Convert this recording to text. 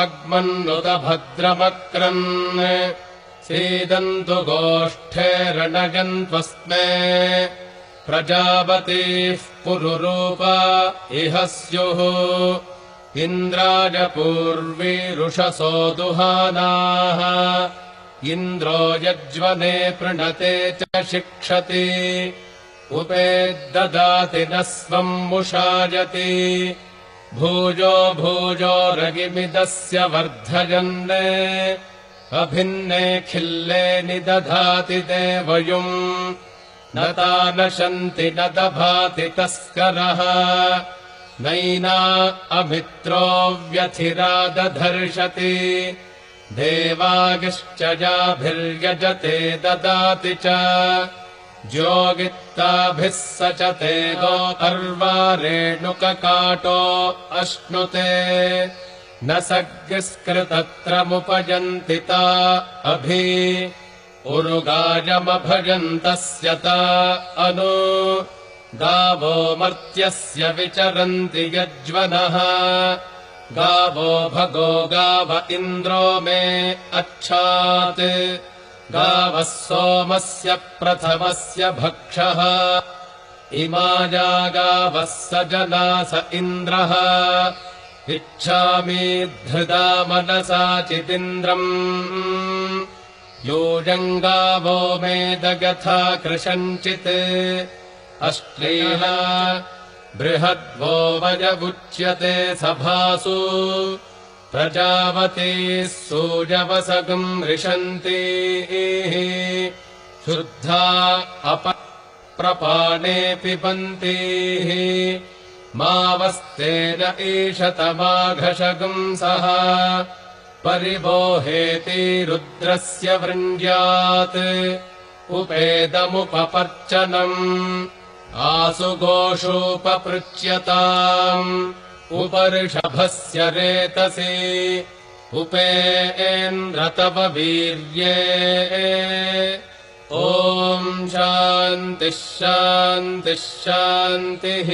वाग्मन्नुत भद्रमक्रन् सीदन्तु गोष्ठेरणयन्त्वस्मे प्रजापतिः पुरुरूपा इह स्युः इन्द्राय पूर्वीरुषसो दुहानाः इन्द्रो यज्वने पृणते च शिक्षति उपेद्ददाति न स्वम् मुषायति भूजो भूजो रगिमिदस्य वर्धयन् अभिन्ने खिल्ले निदधाति देवयुम् न तानशन्ति न दभाति तस्करः नैना अमित्रो व्यथिरा दधर्षति देवागिश्च याभिर्यजते ददाति च ज्योगित्ताभिः सचते गोर्वारेणुककाटो अश्नुते न सग्स्कृतत्रमुपयन्ति ता अभि उरुगायमभयन्तस्य ता अनु गावो मर्त्यस्य विचरन्ति यज्वनः गावो भगो गाव इन्द्रो मे अच्छात् गावः सोमस्य प्रथमस्य भक्षः इमाया गावः स जना स इन्द्रः इच्छामि धृता मनसा चिदिन्द्रम् योऽयम् गावो मेदगथा कृशञ्चित् अश्लीला बृहद्वो वयमुच्यते सभासु प्रजावतीः सूर्यवसगम् रिषन्ति शुद्धा अपप्रपाणे पिबन्ति मावस्तेन ईशतमाघशगम् सः परिबोहेति रुद्रस्य वृङ्ग्यात् उपेदमुपपर्चनम् आसुघोषोपपृच्यताम् उपऋषभस्य रेतसि उपेन्द्र तव वीर्ये ॐ शान्तिः शान्तिः शान्तिः।